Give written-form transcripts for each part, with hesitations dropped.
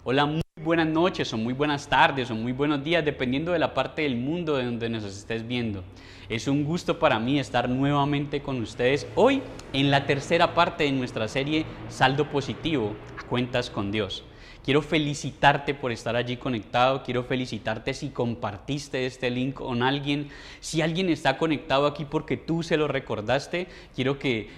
Hola, muy buenas noches o muy buenas tardes o muy buenos días, dependiendo de la parte del mundo de donde nos estés viendo. Es un gusto para mí estar nuevamente con ustedes hoy en la tercera parte de nuestra serie Saldo Positivo, a cuentas con Dios. Quiero felicitarte por estar allí conectado, quiero felicitarte si compartiste este link con alguien, si alguien está conectado aquí porque tú se lo recordaste,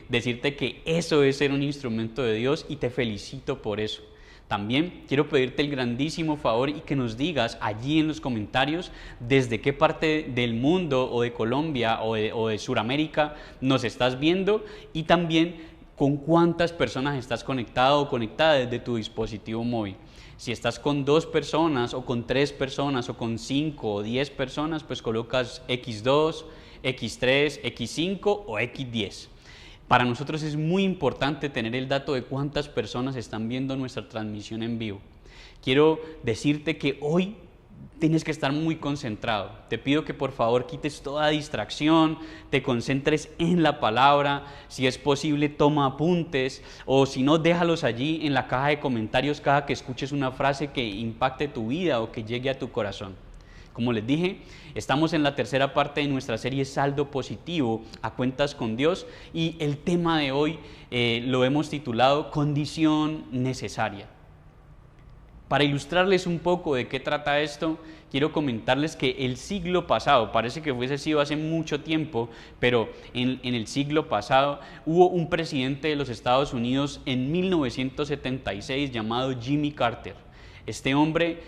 decirte que eso es ser un instrumento de Dios y te felicito por eso. También quiero pedirte el grandísimo favor y que nos digas allí en los comentarios desde qué parte del mundo o de Colombia o de Sudamérica nos estás viendo y también con cuántas personas estás conectado o conectada desde tu dispositivo móvil. Si estás con 2 personas o con 3 personas o con 5 o 10 personas, pues colocas X2, X3, X5 o X10. Para nosotros es muy importante tener el dato de cuántas personas están viendo nuestra transmisión en vivo. Quiero decirte que hoy tienes que estar muy concentrado. Te pido que por favor quites toda distracción, te concentres en la palabra, si es posible toma apuntes o si no déjalos allí en la caja de comentarios cada que escuches una frase que impacte tu vida o que llegue a tu corazón. Como les dije, estamos en la tercera parte de nuestra serie Saldo Positivo, a cuentas con Dios, y el tema de hoy lo hemos titulado Condición Necesaria. Para ilustrarles un poco de qué trata esto, quiero comentarles que el siglo pasado, parece que hubiese sido hace mucho tiempo, pero en el siglo pasado hubo un presidente de los Estados Unidos en 1976 llamado Jimmy Carter. Este hombre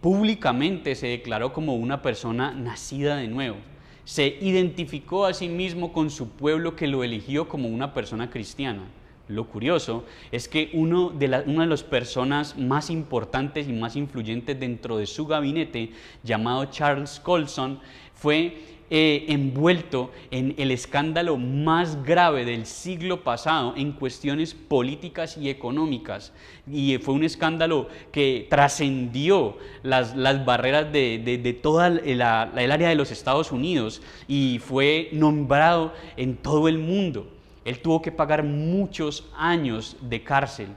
públicamente se declaró como una persona nacida de nuevo. Se identificó a sí mismo con su pueblo que lo eligió como una persona cristiana. Lo curioso es que una de las personas más importantes y más influyentes dentro de su gabinete, llamado Charles Colson, fue envuelto en el escándalo más grave del siglo pasado en cuestiones políticas y económicas, y fue un escándalo que trascendió las barreras de toda el área de los Estados Unidos y fue nombrado en todo el mundo. Él tuvo que pagar muchos años de cárcel.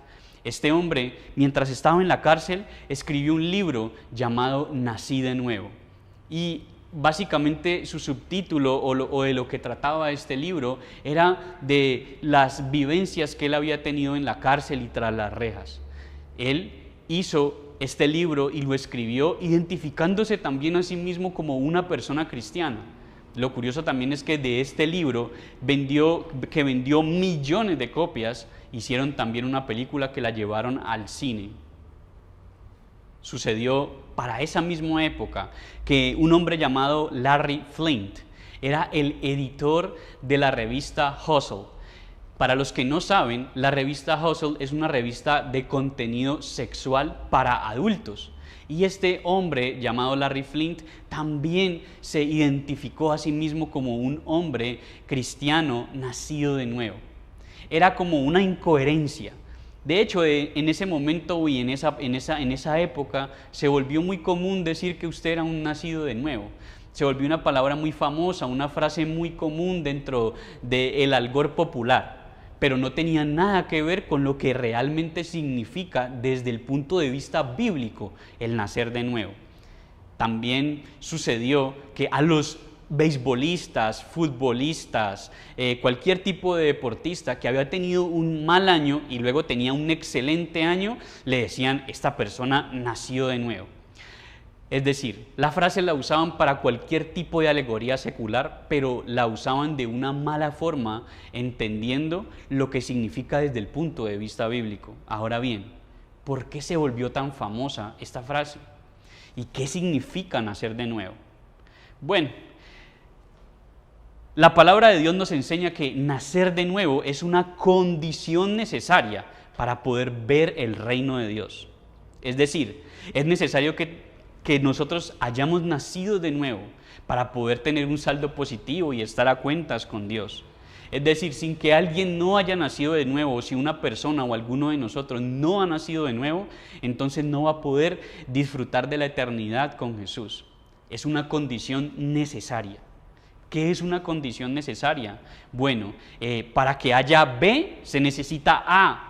Este hombre, mientras estaba en la cárcel, escribió un libro llamado Nací de nuevo. Y básicamente su subtítulo o de lo que trataba este libro era de las vivencias que él había tenido en la cárcel y tras las rejas. Él hizo este libro y lo escribió identificándose también a sí mismo como una persona cristiana. Lo curioso también es que de este libro vendió millones de copias, hicieron también una película que la llevaron al cine. Sucedió para esa misma época que un hombre llamado Larry Flynt era el editor de la revista Hustle. Para los que no saben, la revista Hustle es una revista de contenido sexual para adultos. Y este hombre llamado Larry Flynt también se identificó a sí mismo como un hombre cristiano nacido de nuevo. Era como una incoherencia. De hecho, en ese momento y en esa época se volvió muy común decir que usted era un nacido de nuevo. Se volvió una palabra muy famosa, una frase muy común dentro del argot popular, pero no tenía nada que ver con lo que realmente significa desde el punto de vista bíblico el nacer de nuevo. También sucedió que a los beisbolistas, futbolistas, cualquier tipo de deportista que había tenido un mal año y luego tenía un excelente año, le decían, esta persona nació de nuevo. Es decir, la frase la usaban para cualquier tipo de alegoría secular, pero la usaban de una mala forma, entendiendo lo que significa desde el punto de vista bíblico. Ahora bien, ¿por qué se volvió tan famosa esta frase? ¿Y qué significa nacer de nuevo? Bueno, la palabra de Dios nos enseña que nacer de nuevo es una condición necesaria para poder ver el reino de Dios. Es decir, es necesario que nosotros hayamos nacido de nuevo para poder tener un saldo positivo y estar a cuentas con Dios. Es decir, sin que alguien no haya nacido de nuevo, o si una persona o alguno de nosotros no ha nacido de nuevo, entonces no va a poder disfrutar de la eternidad con Jesús. Es una condición necesaria. ¿Qué es una condición necesaria? Bueno, para que haya B se necesita A.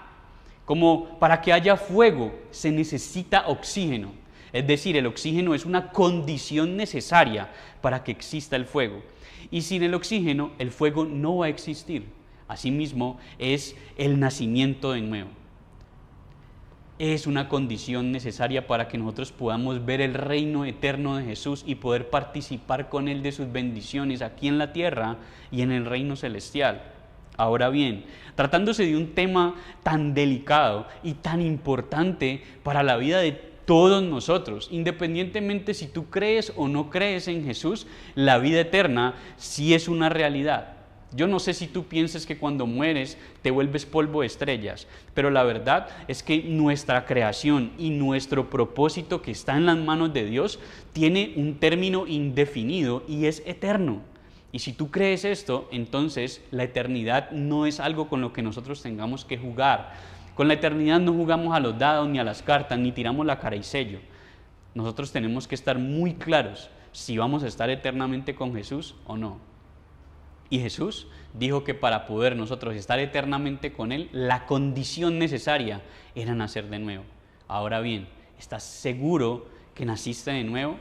Como para que haya fuego se necesita oxígeno. Es decir, el oxígeno es una condición necesaria para que exista el fuego. Y sin el oxígeno, el fuego no va a existir. Asimismo, es el nacimiento de nuevo. Es una condición necesaria para que nosotros podamos ver el reino eterno de Jesús y poder participar con Él de sus bendiciones aquí en la tierra y en el reino celestial. Ahora bien, tratándose de un tema tan delicado y tan importante para la vida de todos nosotros, independientemente si tú crees o no crees en Jesús, la vida eterna sí es una realidad. Yo no sé si tú piensas que cuando mueres te vuelves polvo de estrellas, pero la verdad es que nuestra creación y nuestro propósito que está en las manos de Dios tiene un término indefinido y es eterno. Y si tú crees esto, entonces la eternidad no es algo con lo que nosotros tengamos que jugar. Con la eternidad no jugamos a los dados ni a las cartas, ni tiramos la cara y sello. Nosotros tenemos que estar muy claros si vamos a estar eternamente con Jesús o no. Y Jesús dijo que para poder nosotros estar eternamente con Él, la condición necesaria era nacer de nuevo. Ahora bien, ¿estás seguro que naciste de nuevo?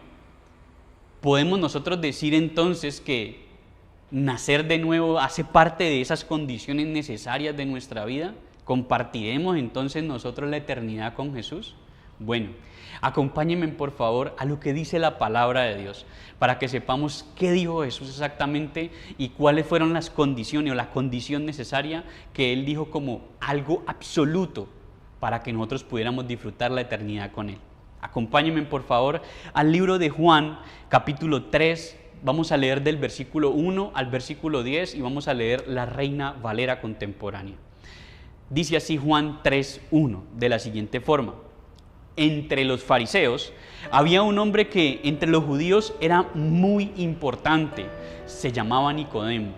¿Podemos nosotros decir entonces que nacer de nuevo hace parte de esas condiciones necesarias de nuestra vida? ¿Compartiremos entonces nosotros la eternidad con Jesús? Bueno, acompáñenme por favor a lo que dice la palabra de Dios, para que sepamos qué dijo Jesús exactamente y cuáles fueron las condiciones o la condición necesaria que Él dijo como algo absoluto para que nosotros pudiéramos disfrutar la eternidad con Él. Acompáñenme por favor al libro de Juan, capítulo 3, vamos a leer del versículo 1 al versículo 10 y vamos a leer la Reina Valera contemporánea. Dice así Juan 3:1 de la siguiente forma: entre los fariseos había un hombre que entre los judíos era muy importante, se llamaba Nicodemo.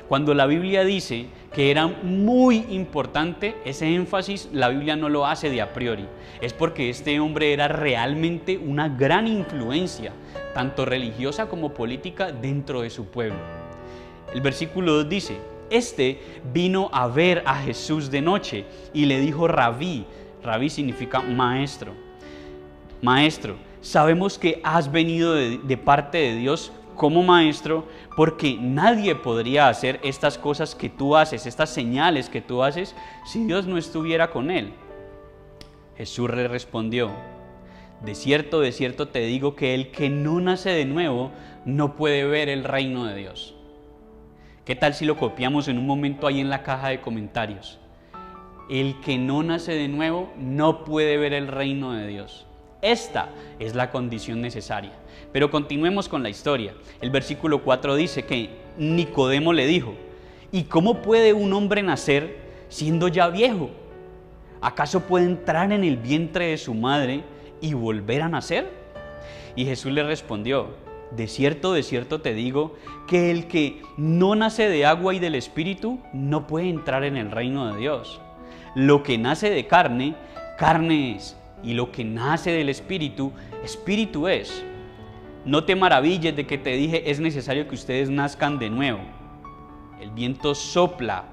Cuando la Biblia dice que era muy importante, ese énfasis la Biblia no lo hace de a priori, es porque este hombre era realmente una gran influencia, tanto religiosa como política dentro de su pueblo. El versículo 2 dice: este vino a ver a Jesús de noche y le dijo Rabí. Rabí significa maestro. Maestro, sabemos que has venido de parte de Dios como maestro, porque nadie podría hacer estas cosas que tú haces, estas señales que tú haces, si Dios no estuviera con él. Jesús le respondió: de cierto te digo que el que no nace de nuevo no puede ver el reino de Dios. ¿Qué tal si lo copiamos en un momento ahí en la caja de comentarios? El que no nace de nuevo no puede ver el reino de Dios. Esta es la condición necesaria. Pero continuemos con la historia. El versículo 4 dice que Nicodemo le dijo: ¿y cómo puede un hombre nacer siendo ya viejo? ¿Acaso puede entrar en el vientre de su madre y volver a nacer? Y Jesús le respondió: de cierto te digo que el que no nace de agua y del Espíritu no puede entrar en el reino de Dios. Lo que nace de carne, carne es, y lo que nace del Espíritu, Espíritu es. No te maravilles de que te dije, es necesario que ustedes nazcan de nuevo. El viento sopla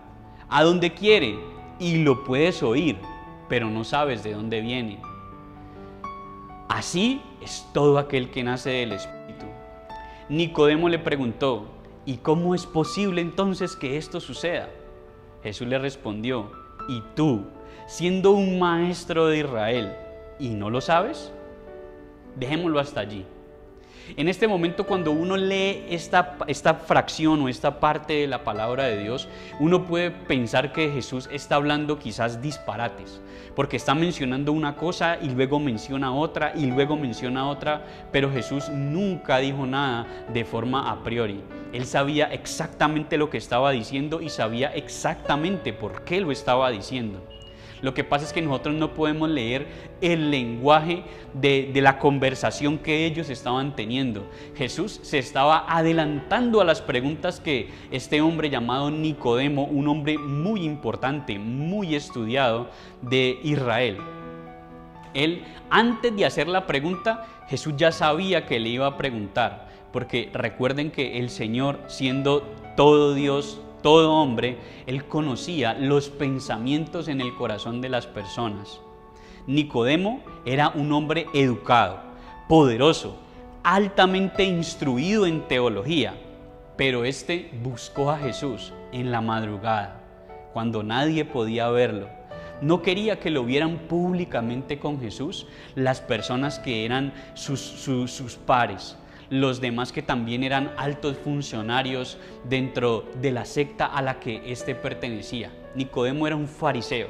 a donde quiere y lo puedes oír, pero no sabes de dónde viene. Así es todo aquel que nace del Espíritu. Nicodemo le preguntó: ¿y cómo es posible entonces que esto suceda? Jesús le respondió: ¿y tú, siendo un maestro de Israel, y no lo sabes? Dejémoslo hasta allí. En este momento, cuando uno lee esta fracción o esta parte de la palabra de Dios, uno puede pensar que Jesús está hablando quizás disparates, porque está mencionando una cosa y luego menciona otra y luego menciona otra, pero Jesús nunca dijo nada de forma a priori. Él sabía exactamente lo que estaba diciendo y sabía exactamente por qué lo estaba diciendo. Lo que pasa es que nosotros no podemos leer el lenguaje de la conversación que ellos estaban teniendo. Jesús se estaba adelantando a las preguntas que este hombre llamado Nicodemo, un hombre muy importante, muy estudiado de Israel. Él, antes de hacer la pregunta, Jesús ya sabía que le iba a preguntar, porque recuerden que el Señor, siendo todo Dios, todo hombre, él conocía los pensamientos en el corazón de las personas. Nicodemo era un hombre educado, poderoso, altamente instruido en teología, pero este buscó a Jesús en la madrugada, cuando nadie podía verlo. No quería que lo vieran públicamente con Jesús las personas que eran sus pares, los demás que también eran altos funcionarios dentro de la secta a la que éste pertenecía. Nicodemo era un fariseo,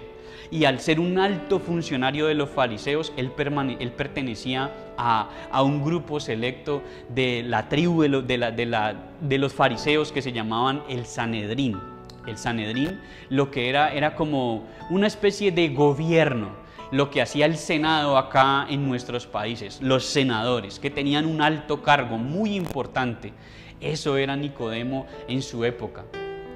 y al ser un alto funcionario de los fariseos, él pertenecía a un grupo selecto de la tribu de los fariseos que se llamaban el Sanedrín. El Sanedrín lo que era como una especie de gobierno, lo que hacía el Senado acá en nuestros países, los senadores que tenían un alto cargo muy importante. Eso era Nicodemo en su época.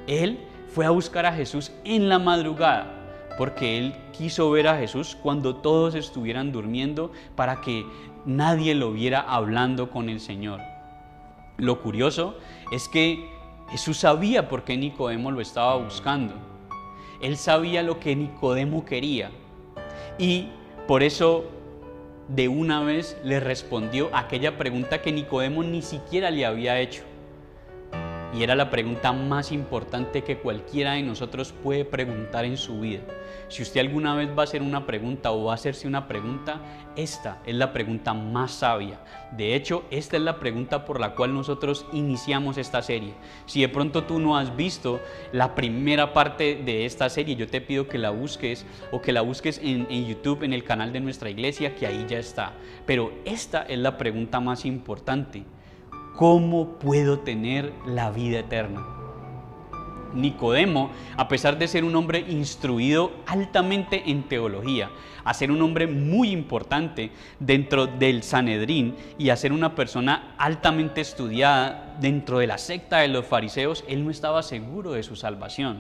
Él fue a buscar a Jesús en la madrugada porque él quiso ver a Jesús cuando todos estuvieran durmiendo para que nadie lo viera hablando con el Señor. Lo curioso es que Jesús sabía por qué Nicodemo lo estaba buscando. Él sabía lo que Nicodemo quería. Y por eso de una vez le respondió aquella pregunta que Nicodemo ni siquiera le había hecho. Y era la pregunta más importante que cualquiera de nosotros puede preguntar en su vida. Si usted alguna vez va a hacer una pregunta o va a hacerse una pregunta, esta es la pregunta más sabia. De hecho, esta es la pregunta por la cual nosotros iniciamos esta serie. Si de pronto tú no has visto la primera parte de esta serie, yo te pido que la busques o que la busques en YouTube, en el canal de nuestra iglesia, que ahí ya está. Pero esta es la pregunta más importante. ¿Cómo puedo tener la vida eterna? Nicodemo, a pesar de ser un hombre instruido altamente en teología, a ser un hombre muy importante dentro del Sanedrín y a ser una persona altamente estudiada dentro de la secta de los fariseos, él no estaba seguro de su salvación.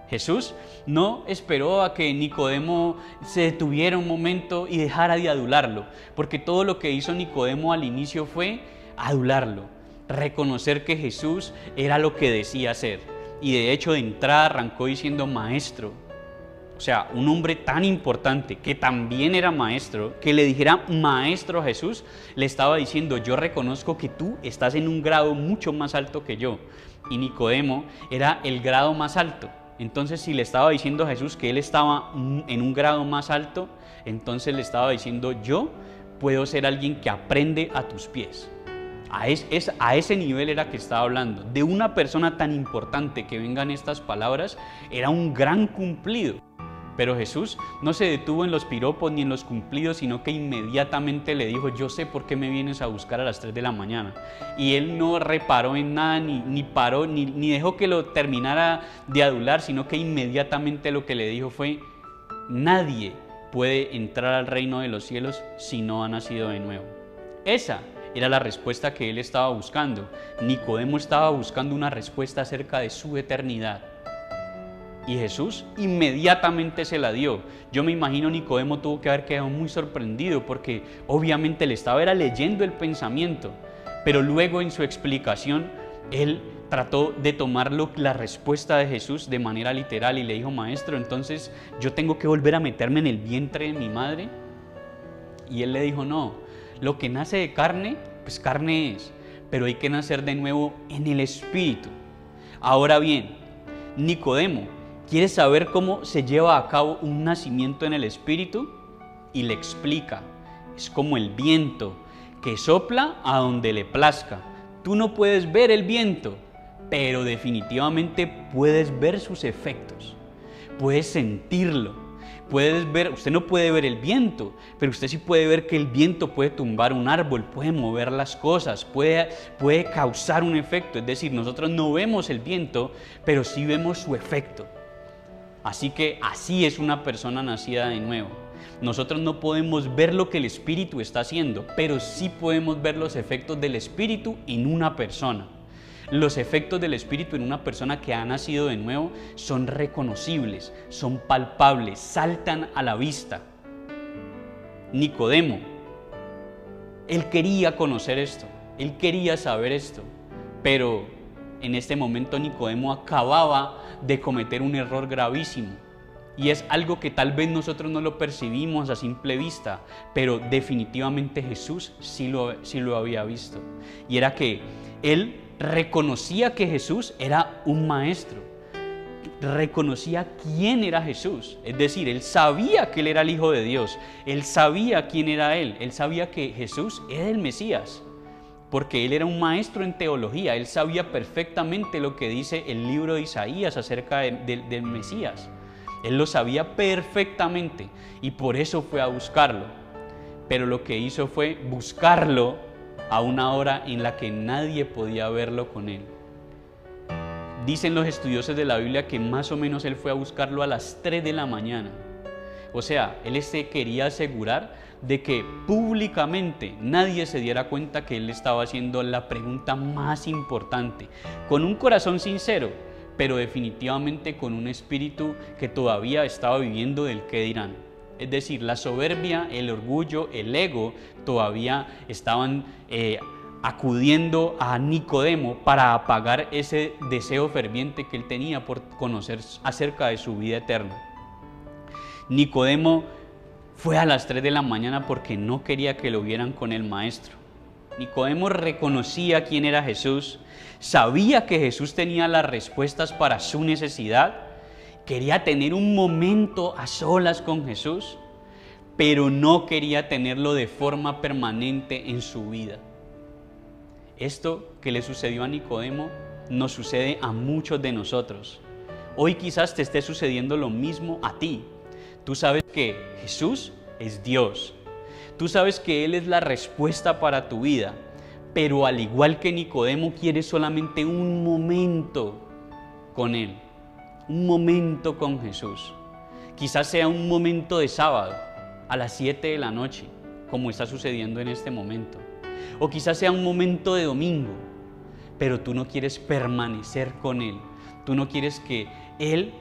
Jesús no esperó a que Nicodemo se detuviera un momento y dejara de adularlo, porque todo lo que hizo Nicodemo al inicio fue adularlo, reconocer que Jesús era lo que decía ser. Y de hecho de entrada arrancó diciendo maestro. O sea, un hombre tan importante que también era maestro, que le dijera maestro a Jesús, le estaba diciendo: yo reconozco que tú estás en un grado mucho más alto que yo. Y Nicodemo era el grado más alto. Entonces, si le estaba diciendo a Jesús que él estaba en un grado más alto, entonces le estaba diciendo: yo puedo ser alguien que aprende a tus pies. A ese nivel era que estaba hablando. De una persona tan importante que vengan estas palabras, era un gran cumplido. Pero Jesús no se detuvo en los piropos ni en los cumplidos, sino que inmediatamente le dijo: yo sé por qué me vienes a buscar a las 3 de la mañana. Y él no reparó en nada, ni paró, ni dejó que lo terminara de adular, sino que inmediatamente lo que le dijo fue: nadie puede entrar al reino de los cielos si no ha nacido de nuevo. Esa era la respuesta que él estaba buscando. Nicodemo estaba buscando una respuesta acerca de su eternidad. Y Jesús inmediatamente se la dio. Yo me imagino Nicodemo tuvo que haber quedado muy sorprendido porque obviamente le estaba leyendo el pensamiento. Pero luego en su explicación, él trató de tomar la respuesta de Jesús de manera literal y le dijo: maestro, entonces yo tengo que volver a meterme en el vientre de mi madre. Y él le dijo: no, lo que nace de carne, pues carne es, pero hay que nacer de nuevo en el Espíritu. Ahora bien, Nicodemo quiere saber cómo se lleva a cabo un nacimiento en el Espíritu y le explica: es como el viento que sopla a donde le plazca. Tú no puedes ver el viento, pero definitivamente puedes ver sus efectos, puedes sentirlo. Puedes ver, usted no puede ver el viento, pero usted sí puede ver que el viento puede tumbar un árbol, puede mover las cosas, puede causar un efecto. Es decir, nosotros no vemos el viento, pero sí vemos su efecto. Así que así es una persona nacida de nuevo. Nosotros no podemos ver lo que el Espíritu está haciendo, pero sí podemos ver los efectos del Espíritu en una persona. Los efectos del Espíritu en una persona que ha nacido de nuevo son reconocibles, son palpables, saltan a la vista. Nicodemo, él quería conocer esto, él quería saber esto, pero en este momento Nicodemo acababa de cometer un error gravísimo. Y es algo que tal vez nosotros no lo percibimos a simple vista, pero definitivamente Jesús sí lo había visto. Y era que él reconocía que Jesús era un maestro, reconocía quién era Jesús. Es decir, él sabía que él era el Hijo de Dios, él sabía quién era él sabía que Jesús era el Mesías, porque él era un maestro en teología, él sabía perfectamente lo que dice el libro de Isaías acerca del Mesías. Él lo sabía perfectamente y por eso fue a buscarlo. Pero lo que hizo fue buscarlo a una hora en la que nadie podía verlo con él. Dicen los estudiosos de la Biblia que más o menos él fue a buscarlo a las 3 de la mañana. O sea, él se quería asegurar de que públicamente nadie se diera cuenta que él estaba haciendo la pregunta más importante, con un corazón sincero, pero definitivamente con un espíritu que todavía estaba viviendo del qué dirán. Es decir, la soberbia, el orgullo, el ego todavía estaban acudiendo a Nicodemo para apagar ese deseo ferviente que él tenía por conocer acerca de su vida eterna. Nicodemo fue a las 3 de la mañana porque no quería que lo vieran con el maestro. Nicodemo reconocía quién era Jesús, sabía que Jesús tenía las respuestas para su necesidad, quería tener un momento a solas con Jesús, pero no quería tenerlo de forma permanente en su vida. Esto que le sucedió a Nicodemo nos sucede a muchos de nosotros. Hoy quizás te esté sucediendo lo mismo a ti. Tú sabes que Jesús es Dios. Tú sabes que Él es la respuesta para tu vida, pero al igual que Nicodemo, quieres solamente un momento con Él, un momento con Jesús. Quizás sea un momento de sábado a las 7 de la noche, como está sucediendo en este momento. O quizás sea un momento de domingo, pero tú no quieres permanecer con Él. Tú no quieres que Él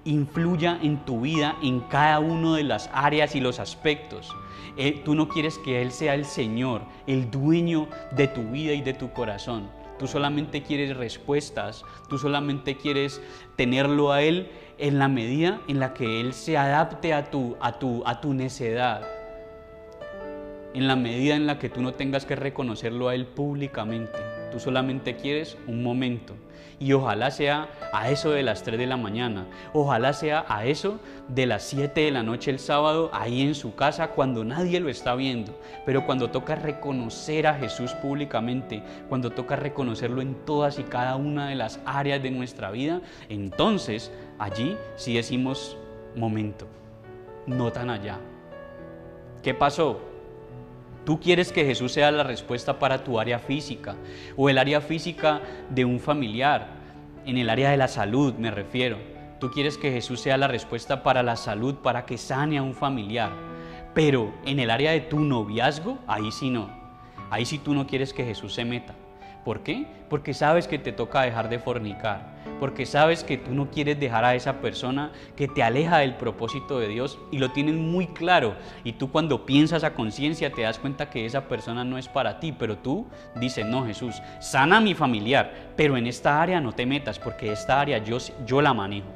influya en tu vida en cada una de las áreas y los aspectos. Tú no quieres que Él sea el Señor, el dueño de tu vida y de tu corazón. Tú solamente quieres respuestas, tú solamente quieres tenerlo a Él en la medida en la que Él se adapte a tu necedad, en la medida en la que tú no tengas que reconocerlo a Él públicamente. Tú solamente quieres un momento. Y ojalá sea a eso de las 3 de la mañana, ojalá sea a eso de las 7 de la noche el sábado, ahí en su casa, cuando nadie lo está viendo. Pero cuando toca reconocer a Jesús públicamente, cuando toca reconocerlo en todas y cada una de las áreas de nuestra vida, entonces allí sí decimos momento, no tan allá. ¿Qué pasó? Tú quieres que Jesús sea la respuesta para tu área física o el área física de un familiar, en el área de la salud me refiero. Tú quieres que Jesús sea la respuesta para la salud, para que sane a un familiar, pero en el área de tu noviazgo, ahí sí no. Ahí sí tú no quieres que Jesús se meta. ¿Por qué? Porque sabes que te toca dejar de fornicar, porque sabes que tú no quieres dejar a esa persona que te aleja del propósito de Dios y lo tienes muy claro. Y tú cuando piensas a conciencia te das cuenta que esa persona no es para ti, pero tú dices, no Jesús, sana a mi familiar, pero en esta área no te metas porque esta área yo la manejo.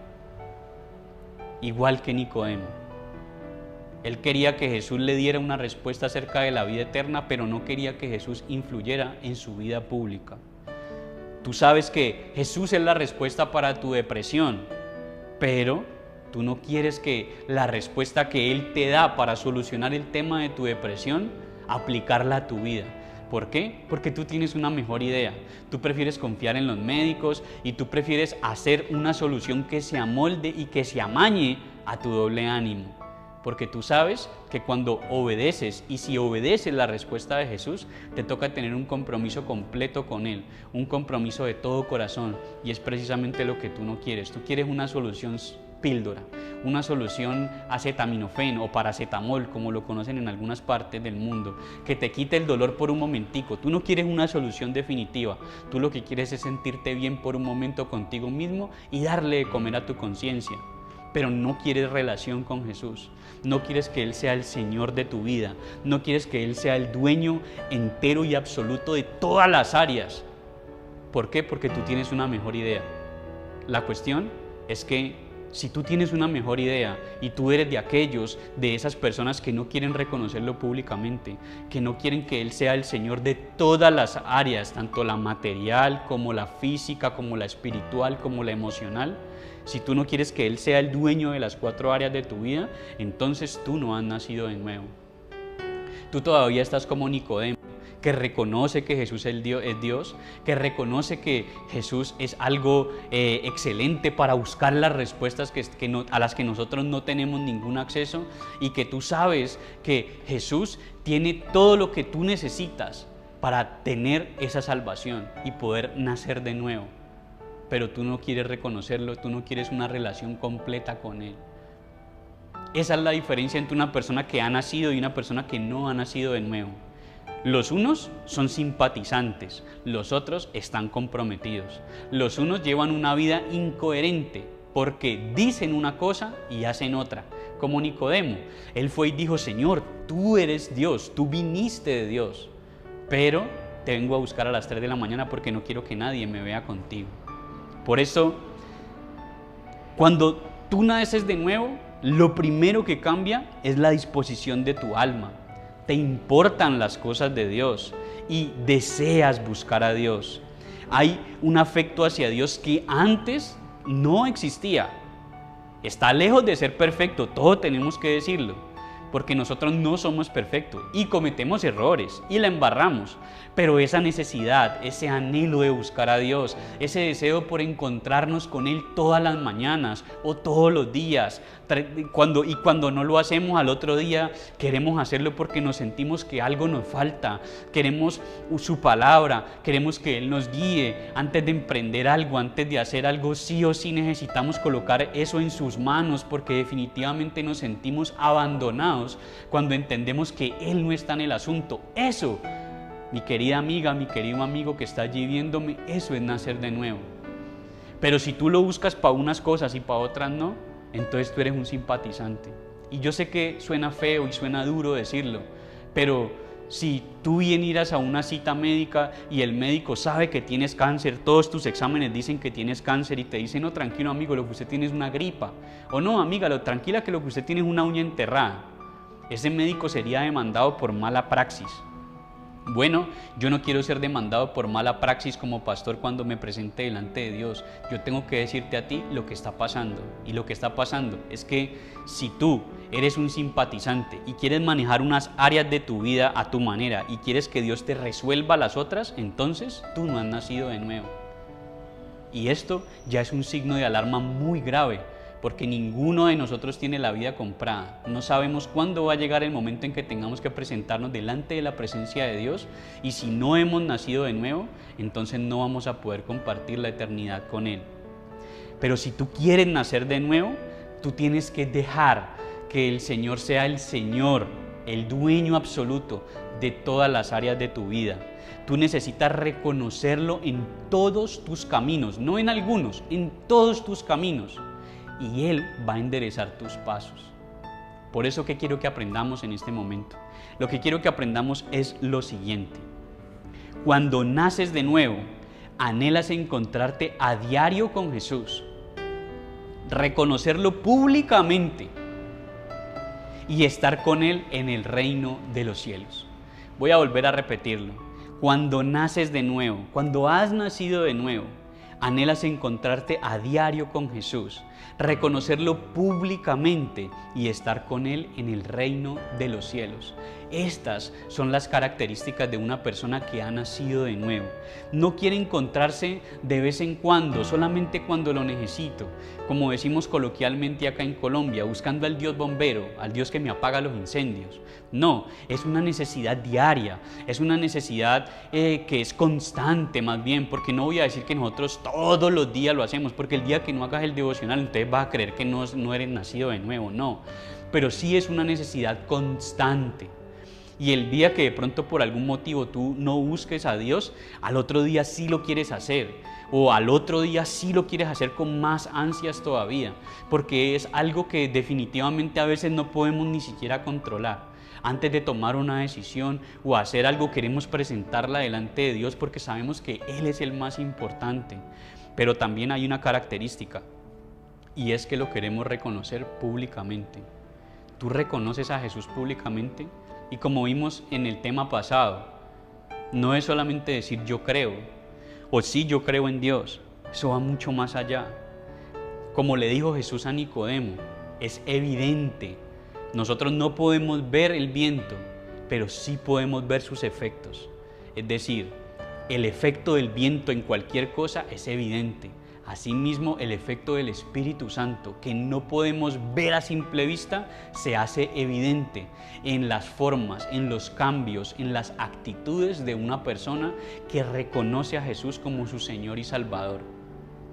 Igual que Nicodemo. Él quería que Jesús le diera una respuesta acerca de la vida eterna, pero no quería que Jesús influyera en su vida pública. Tú sabes que Jesús es la respuesta para tu depresión, pero tú no quieres que la respuesta que Él te da para solucionar el tema de tu depresión, aplicarla a tu vida. ¿Por qué? Porque tú tienes una mejor idea. Tú prefieres confiar en los médicos y tú prefieres hacer una solución que se amolde y que se amañe a tu doble ánimo. Porque tú sabes que cuando obedeces, y si obedeces la respuesta de Jesús, te toca tener un compromiso completo con Él, un compromiso de todo corazón, y es precisamente lo que tú no quieres. Tú quieres una solución píldora, una solución acetaminofén o paracetamol, como lo conocen en algunas partes del mundo, que te quite el dolor por un momentico. Tú no quieres una solución definitiva, tú lo que quieres es sentirte bien por un momento contigo mismo y darle de comer a tu conciencia. Pero no quieres relación con Jesús, no quieres que Él sea el Señor de tu vida, no quieres que Él sea el dueño entero y absoluto de todas las áreas, ¿Por qué? Porque tú tienes una mejor idea. La cuestión es que si tú tienes una mejor idea y tú eres de esas personas que no quieren reconocerlo públicamente, que no quieren que Él sea el Señor de todas las áreas, tanto la material como la física, como la espiritual, como la emocional, si tú no quieres que Él sea el dueño de las 4 áreas de tu vida, entonces tú no has nacido de nuevo. Tú todavía estás como Nicodemo, que reconoce que Jesús es Dios, que reconoce que Jesús es algo excelente para buscar las respuestas a las que nosotros no tenemos ningún acceso, y que tú sabes que Jesús tiene todo lo que tú necesitas para tener esa salvación y poder nacer de nuevo. Pero tú no quieres reconocerlo, tú no quieres una relación completa con Él. Esa es la diferencia entre una persona que ha nacido y una persona que no ha nacido de nuevo. Los unos son simpatizantes, los otros están comprometidos. Los unos llevan una vida incoherente porque dicen una cosa y hacen otra. Como Nicodemo, él fue y dijo: Señor, tú eres Dios, tú viniste de Dios, pero te vengo a buscar a las 3 de la mañana porque no quiero que nadie me vea contigo. Por eso, cuando tú naces de nuevo, lo primero que cambia es la disposición de tu alma. Te importan las cosas de Dios y deseas buscar a Dios. Hay un afecto hacia Dios que antes no existía. Está lejos de ser perfecto, todo tenemos que decirlo, porque nosotros no somos perfectos y cometemos errores y la embarramos. Pero esa necesidad, ese anhelo de buscar a Dios, ese deseo por encontrarnos con Él todas las mañanas o todos los días, cuando no lo hacemos al otro día, queremos hacerlo porque nos sentimos que algo nos falta, queremos su palabra, queremos que Él nos guíe. Antes de emprender algo, antes de hacer algo, sí o sí necesitamos colocar eso en sus manos, porque definitivamente nos sentimos abandonados cuando entendemos que Él no está en el asunto. Eso, mi querida amiga, mi querido amigo que está allí viéndome, eso es nacer de nuevo. Pero si tú lo buscas para unas cosas y para otras no, entonces tú eres un simpatizante. Y yo sé que suena feo y suena duro decirlo, pero si tú vienes a una cita médica y el médico sabe que tienes cáncer, todos tus exámenes dicen que tienes cáncer y te dicen: no, tranquilo amigo, lo que usted tiene es una gripa. O no, amiga, tranquila que lo que usted tiene es una uña enterrada. Ese médico sería demandado por mala praxis. Bueno, yo no quiero ser demandado por mala praxis como pastor cuando me presente delante de Dios. Yo tengo que decirte a ti lo que está pasando. Y lo que está pasando es que si tú eres un simpatizante y quieres manejar unas áreas de tu vida a tu manera y quieres que Dios te resuelva las otras, entonces tú no has nacido de nuevo. Y esto ya es un signo de alarma muy grave, porque ninguno de nosotros tiene la vida comprada. No sabemos cuándo va a llegar el momento en que tengamos que presentarnos delante de la presencia de Dios, y si no hemos nacido de nuevo, entonces no vamos a poder compartir la eternidad con Él. Pero si tú quieres nacer de nuevo, tú tienes que dejar que el Señor sea el Señor, el dueño absoluto de todas las áreas de tu vida. Tú necesitas reconocerlo en todos tus caminos, no en algunos, en todos tus caminos. Y Él va a enderezar tus pasos. Por eso, ¿qué quiero que aprendamos en este momento? Lo que quiero que aprendamos es lo siguiente. Cuando naces de nuevo, anhelas encontrarte a diario con Jesús, reconocerlo públicamente y estar con Él en el reino de los cielos. Voy a volver a repetirlo. Cuando naces de nuevo, cuando has nacido de nuevo, anhelas encontrarte a diario con Jesús, reconocerlo públicamente y estar con Él en el reino de los cielos. Estas son las características de una persona que ha nacido de nuevo. No quiere encontrarse de vez en cuando, solamente cuando lo necesito, como decimos coloquialmente acá en Colombia, buscando al Dios bombero, al Dios que me apaga los incendios. No, es una necesidad diaria, es una necesidad que es constante más bien, porque no voy a decir que nosotros todos los días lo hacemos, porque el día que no hagas el devocional entonces vas a creer que no eres nacido de nuevo, no. Pero sí es una necesidad constante. Y el día que de pronto por algún motivo tú no busques a Dios, al otro día sí lo quieres hacer, o al otro día sí lo quieres hacer con más ansias todavía, porque es algo que definitivamente a veces no podemos ni siquiera controlar. antes de tomar una decisión o hacer algo, queremos presentarla delante de Dios porque sabemos que Él es el más importante. Pero también hay una característica, y es que lo queremos reconocer públicamente. ¿Tú reconoces a Jesús públicamente? Y como vimos en el tema pasado, no es solamente decir yo creo, o sí yo creo en Dios, eso va mucho más allá. Como le dijo Jesús a Nicodemo, es evidente. Nosotros no podemos ver el viento, pero sí podemos ver sus efectos. Es decir, el efecto del viento en cualquier cosa es evidente. Asimismo, el efecto del Espíritu Santo, que no podemos ver a simple vista, se hace evidente en las formas, en los cambios, en las actitudes de una persona que reconoce a Jesús como su Señor y Salvador.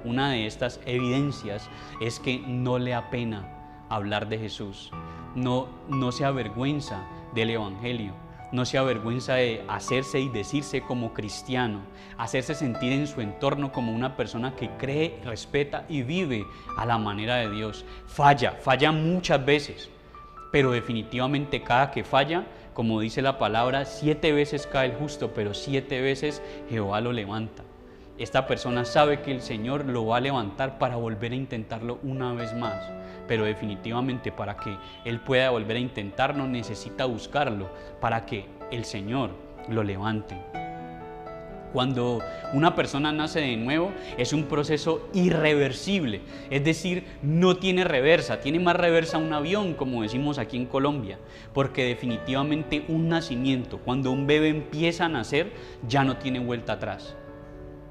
Una de estas evidencias es que no le apena hablar de Jesús, no se avergüenza del Evangelio, no se avergüenza de hacerse y decirse como cristiano, hacerse sentir en su entorno como una persona que cree, respeta y vive a la manera de Dios. Falla muchas veces, pero definitivamente cada que falla, como dice la palabra, 7 veces cae el justo, pero 7 veces Jehová lo levanta. Esta persona sabe que el Señor lo va a levantar para volver a intentarlo una vez más, pero definitivamente para que Él pueda volver a intentarlo necesita buscarlo para que el Señor lo levante. Cuando una persona nace de nuevo es un proceso irreversible, es decir, no tiene reversa, tiene más reversa un avión, como decimos aquí en Colombia, porque definitivamente un nacimiento, cuando un bebé empieza a nacer, ya no tiene vuelta atrás.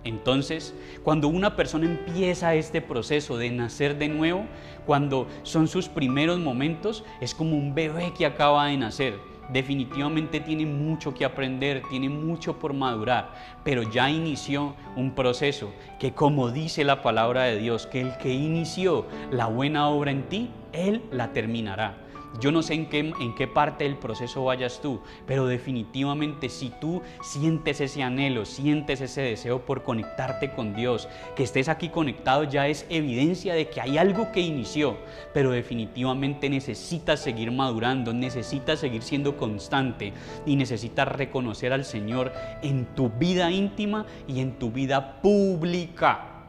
Entonces, cuando una persona empieza este proceso de nacer de nuevo, cuando son sus primeros momentos, es como un bebé que acaba de nacer. Definitivamente tiene mucho que aprender, tiene mucho por madurar, pero ya inició un proceso que, como dice la palabra de Dios, que el que inició la buena obra en ti, Él la terminará. Yo no sé en qué parte del proceso vayas tú, pero definitivamente si tú sientes ese anhelo, sientes ese deseo por conectarte con Dios, que estés aquí conectado ya es evidencia de que hay algo que inició, pero definitivamente necesitas seguir madurando, necesitas seguir siendo constante y necesitas reconocer al Señor en tu vida íntima y en tu vida pública.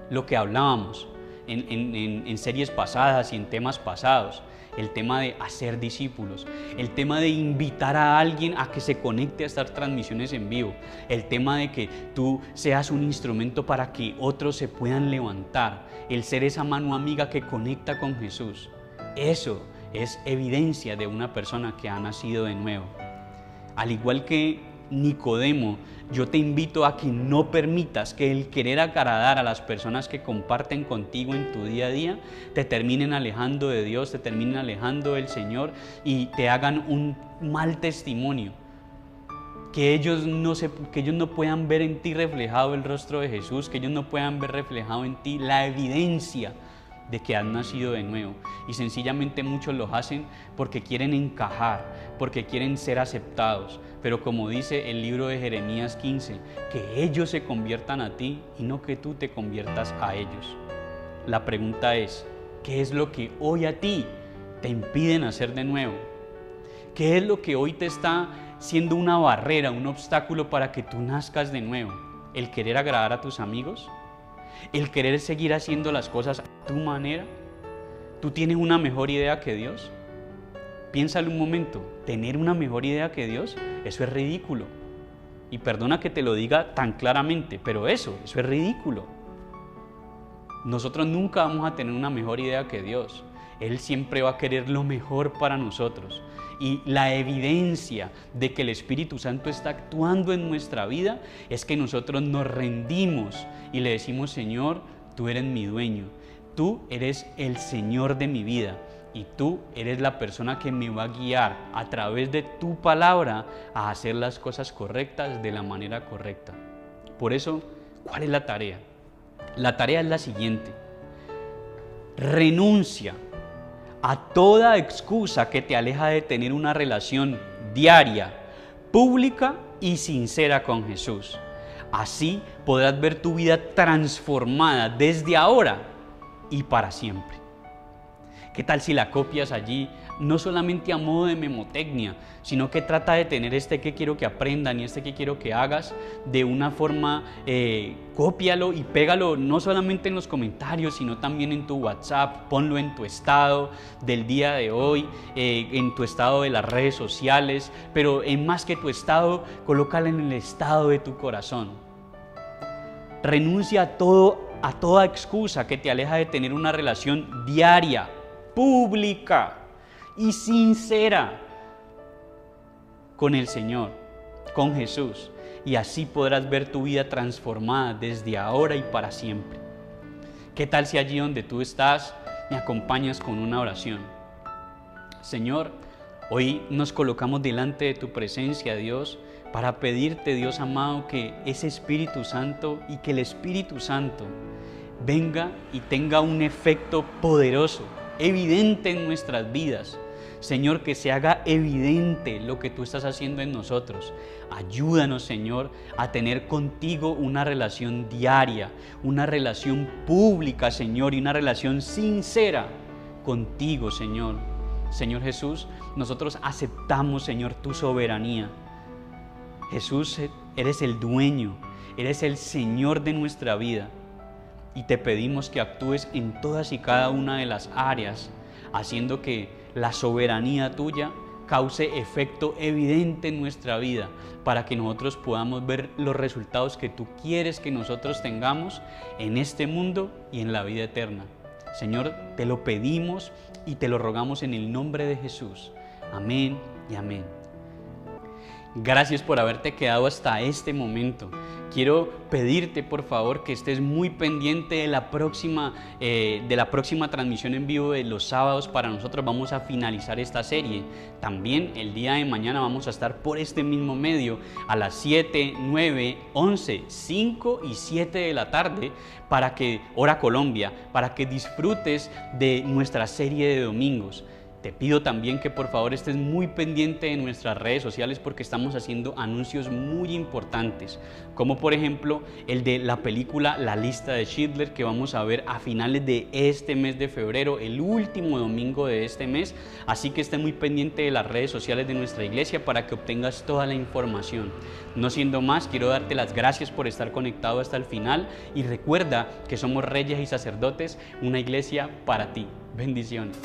Lo que hablábamos en series pasadas y en temas pasados, el tema de hacer discípulos, el tema de invitar a alguien a que se conecte a estas transmisiones en vivo, el tema de que tú seas un instrumento para que otros se puedan levantar, el ser esa mano amiga que conecta con Jesús. Eso es evidencia de una persona que ha nacido de nuevo. Al igual que Nicodemo, yo te invito a que no permitas que el querer agradar a las personas que comparten contigo en tu día a día te terminen alejando de Dios, te terminen alejando del Señor y te hagan un mal testimonio. Que ellos no puedan ver en ti reflejado el rostro de Jesús, que ellos no puedan ver reflejado en ti la evidencia de que han nacido de nuevo. Y sencillamente muchos lo hacen porque quieren encajar, porque quieren ser aceptados. Pero como dice el libro de Jeremías 15, que ellos se conviertan a ti y no que tú te conviertas a ellos. La pregunta es, ¿qué es lo que hoy a ti te impide nacer de nuevo? ¿Qué es lo que hoy te está siendo una barrera, un obstáculo para que tú nazcas de nuevo? ¿El querer agradar a tus amigos? ¿El querer seguir haciendo las cosas a tu manera? ¿Tú tienes una mejor idea que Dios? Piénsalo un momento, tener una mejor idea que Dios, eso es ridículo. Y perdona que te lo diga tan claramente, pero eso es ridículo. Nosotros nunca vamos a tener una mejor idea que Dios. Él siempre va a querer lo mejor para nosotros. Y la evidencia de que el Espíritu Santo está actuando en nuestra vida es que nosotros nos rendimos y le decimos: Señor, tú eres mi dueño, tú eres el Señor de mi vida y tú eres la persona que me va a guiar a través de tu palabra a hacer las cosas correctas de la manera correcta. Por eso, ¿cuál es la tarea? La tarea es la siguiente: renuncia a toda excusa que te aleja de tener una relación diaria, pública y sincera con Jesús. Así podrás ver tu vida transformada desde ahora y para siempre. ¿Qué tal si la copias allí? No solamente a modo de memotecnia, sino que trata de tener este que quiero que aprendan y este que quiero que hagas de una forma, cópialo y pégalo no solamente en los comentarios, sino también en tu WhatsApp, ponlo en tu estado del día de hoy, en tu estado de las redes sociales, pero en más que tu estado, colócalo en el estado de tu corazón. Renuncia a toda excusa que te aleja de tener una relación diaria, pública y sincera con el Señor, con Jesús, y así podrás ver tu vida transformada desde ahora y para siempre. ¿Qué tal si allí donde tú estás me acompañas con una oración? Señor, hoy nos colocamos delante de tu presencia, Dios, para pedirte, Dios amado, que ese Espíritu Santo y que el Espíritu Santo venga y tenga un efecto poderoso, evidente en nuestras vidas. Señor, que se haga evidente lo que tú estás haciendo en nosotros. Ayúdanos, Señor, a tener contigo una relación diaria, una relación pública, Señor, y una relación sincera contigo, Señor. Señor Jesús, nosotros aceptamos, Señor, tu soberanía. Jesús, eres el dueño, eres el Señor de nuestra vida. Y te pedimos que actúes en todas y cada una de las áreas, haciendo que la soberanía tuya cause efecto evidente en nuestra vida, para que nosotros podamos ver los resultados que tú quieres que nosotros tengamos en este mundo y en la vida eterna. Señor, te lo pedimos y te lo rogamos en el nombre de Jesús. Amén y amén. Gracias por haberte quedado hasta este momento. Quiero pedirte, por favor, que estés muy pendiente de la próxima transmisión en vivo de los sábados. Para nosotros vamos a finalizar esta serie. También el día de mañana vamos a estar por este mismo medio a las 7, 9, 11, 5 y 7 de la tarde, hora Colombia, para que disfrutes de nuestra serie de domingos. Te pido también que por favor estés muy pendiente de nuestras redes sociales, porque estamos haciendo anuncios muy importantes, como por ejemplo el de la película La Lista de Schindler, que vamos a ver a finales de este mes de febrero, el último domingo de este mes. Así que esté muy pendiente de las redes sociales de nuestra iglesia para que obtengas toda la información. No siendo más, quiero darte las gracias por estar conectado hasta el final, y recuerda que somos reyes y sacerdotes, una iglesia para ti. Bendiciones.